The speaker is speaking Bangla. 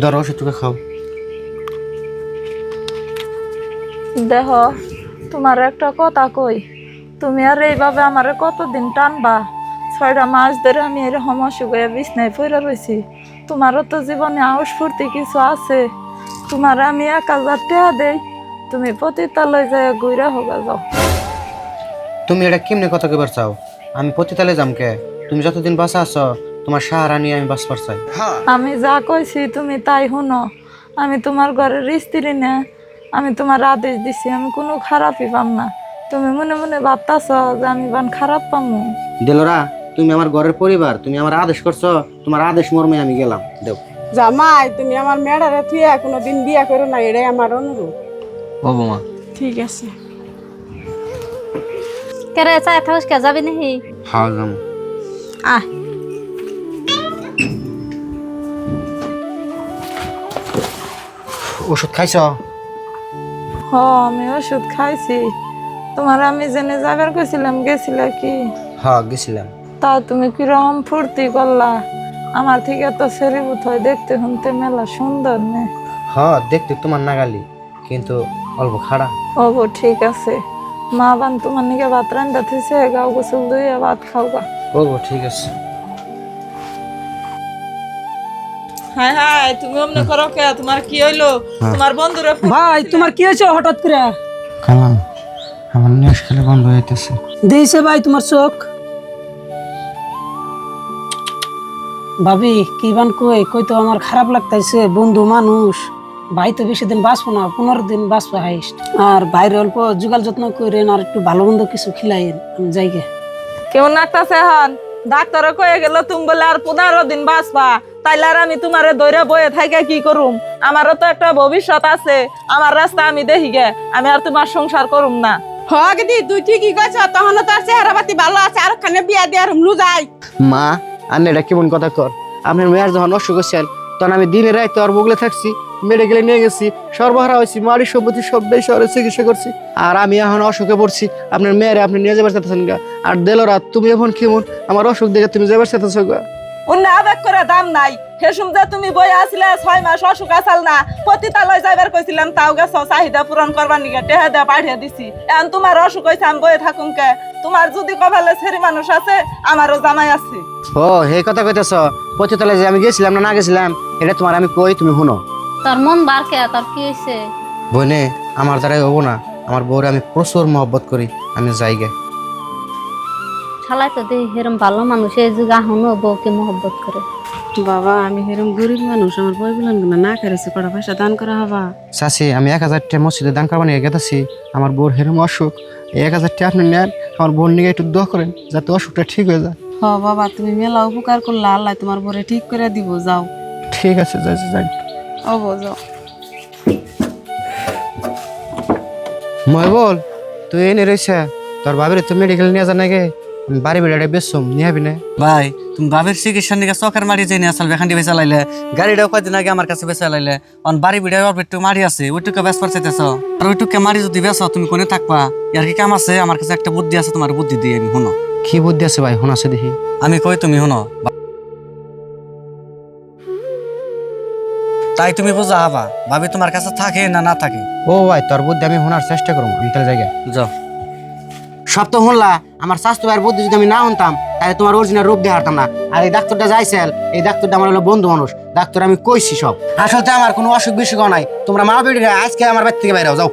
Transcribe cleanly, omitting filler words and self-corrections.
ধরো ওষুধটুকু খাও। দেহ তোমার একটা কথা কই, তুমি আর এইভাবে আমারে কতদিন টানবা? 6টা মাস ধরে আমি এরকম অসুখ হয়ে বিছনায় পড়ে রয়েছি। তোমারও তো জীবনে আউস ফুর্তি কিছু আছে। তোমার আমি 1000 টাকা দেই, তুমি পতিতালয় যায় ঘুরে হোগা যাও। তুমি এটা কেমনে কথা কইবার চাও? আমি পতিতালে যামকে? তুমি যতদিন বাঁচা আছো তোমার সাহারা নিয়ে আমি বাঁচবার চাই। আমি যা কইছি তুমি তাই শুনো। আমি তোমার ঘরের স্ত্রী না, আমি তোমার আদেশ দিছি, আমি কোনো খারাপই পাম না। তুমি মনে মনে ভাবতাছ যে আমি বান খারাপ পামু। দেলোরা, তুমি আমার ঘরের পরিবার, তুমি আমার আদেশ করছো, তোমার আদেশ মর্মে আমি গেলাম। দেও। জামাই তুমি আমার মেয়েটারে থুয়া কোনোদিন বিয়া করো না, এটাই আমার অনুরোধ। ও বৌমা। ঠিক আছে। কেরে চাই থাকস কে যাবি নাকি? হ্যাঁ যাম। আহ ওষুধ খাইছ? হ আমি ওষুধ খাইছি। তোমার আমি জেনে যাবার কইছিলাম, গেছিলা কি? হ্যাঁ গেছিলাম। তা তুমি কিরকম ফুর্তি করলা? আমার থেকে তো শরীর হয় দেখতে শুনতে মেলা সুন্দর নে। হ্যাঁ দেখতে তোমার নাগালি, কিন্তু অল্প খাড়া। ও গো ঠিক আছে, মা বান তোমার নিকে ভাত রান্না থিছে, গাও গোসল ধুয়ে ভাত খাওগা। ও ঠিক আছে। হ্যাঁ হ্যাঁ, তুমি অমনে করো কে? তোমার কি হইলো? তোমার বন্ধুরা ভাই তোমার কি হয়েছে হঠাৎ করে? কালাম, আমার নেশ খেলে বন্ধ হইতেছে। দিয়েছে ভাই তোমার চোখ? ভাবি কি বান কই কই তো আমার খারাপ লাগতাইছে। বন্ধু মানুষ, ভাই তো বেশি দিন বাঁচবো না, 15 দিন বাঁচবো হাইস্ট। আর বাইরে অল্প জোগাল যত্ন করেন আর একটু ভালো মন্দ কিছু খিলাইন, আমি যাইগে। কেমন লাগতাছে এখন? ডাক্তারে কয়ে গেল তুমি বলে আর 15 দিন বাঁচবা, তাইলে আর আমি তোমারে দৌড়ে বয়ে থাইকা কি করুম? আমারও তো একটা ভবিষ্যৎ আছে, আমার রাস্তা আমি দেখি গে, আমি আর তোমার সংসার করুম না। হ দিদি তুই ঠিকই কইছ, তখন তো আর চেহারা পাতি ভালো আছে, আর খানে বিয়া দিয়ে রুমলু যাই। মা, আপনি এটা কেমন কথা কর? আপনার মেয়ের যখন অসুখ হচ্ছেন তখন আমি দিনে রাইতে ওর বগলে থাকছি, মেডিকেলে নিয়ে গেছি, সর্বহারা হয়েছি, মারি সম্পত্তি সবটাই শহরে চিকিৎসা করছি। আর আমি এখন অসুখে পড়ছি, আপনার মেয়েরে আপনি নিয়ে যাবার চাইতেছেন গা। আর দেলোরা, তুমি এখন কেমন? আমার অসুখ দেখে তুমি যাবার চাইতেছ গা। অন্য আবেগ করে দাম নাই। হেসুম যে তুমি বই আসলে 6 মাস অসুখ আসাল না, পতিতালয় যাইবার কইছিলাম, তাও গেছো চাহিদা পূরণ করবার নিকে টেহা দেয়া পাঠিয়ে দিছি। এখন তোমার অসুখ হয়েছে আমি বয়ে থাকুন কে? তোমার যদি কপালে ছেড়ি মানুষ আছে, আমারও জামাই আছে। ও হে কথা কইতেছ? পতিতালয়ে যে আমি গেছিলাম না গেছিলাম এটা তোমার আমি কই, তুমি শুনো। তোর মন বার কে? তোর কি হয়েছে? বইনে আমার দ্বারাই হবো না, আমার বউরে আমি প্রচুর মহব্বত করি, আমি যাইগে। শালাই তো দেখি হেরম ভালো মানুষ, এই যুগ এখনো বউকে মহব্বত করে। বাবা আমি এরকম গরিব মানুষ, আমার বই বলেন না করেছে, কটা পয়সা দান করা হবা। চাষি, আমি 1000 টাকা মসজিদে দান করবার নিয়ে গেতেছি, আমার বউর হেরম অসুখ, এই 1000 টাকা আপনি নেন, আমার বোন নিয়ে একটু দোয়া করেন যাতে অসুখটা ঠিক হয়ে যায়। হ বাবা তুমি মেলা উপকার করলা, আল্লাহ তোমার বরে ঠিক করে দিব, যাও। ঠিক আছে, যাই যাই। ও যাও। মই বল, তুই এনে রয়েছে, তোর বাবির তো মেডিকেল নিয়ে যা নাকি, বাড়ি বেড়াটা বেসম নিয়ে হবি না? ভাই তুমি বাবের চিকিৎসার নিকে চকের মারি যাই না আসল বেখান্ডি বেচা লাইলে, গাড়িটাও কয়দিন আগে আমার কাছে বেচা লাইলে, অন বাড়ি বিড়াই অল্প একটু মারি আছে, ওইটুকু বেচ পারছেতেছ। আর ওইটুকু মারি যদি বেচো তুমি কোনে থাকবা? ইয়ার কি কাম আছে? আমার কাছে একটা বুদ্ধি আছে, তোমার বুদ্ধি দিয়ে আমি শুনো। কি বুদ্ধি আছে ভাই, শোন আছে দেখি। আমি কই তুমি শুনো, তাই তুমি বুঝা হবা ভাবি তোমার কাছে থাকে না না থাকে। ও ভাই, তোর বুদ্ধি আমি শোনার চেষ্টা করবো, আমি তাহলে জায়গায় যাও। সব তো শুনলা, আমার স্বাস্থ্য ভাইয়ের বুদ্ধি যদি আমি না শুনতাম তাহলে তোমার অরিজিনাল রূপ দিয়ে হারতাম না। আর এই ডাক্তারটা যাইছেন, এই ডাক্তারটা আমার হলো বন্ধু মানুষ, ডাক্তার আমি কইছি সব। আসলে আমার কোনো অসুখ বিসুখ নাই, তোমরা মা বেড়ে আজকে আমার বাড়ি থেকে বাইরে যাও।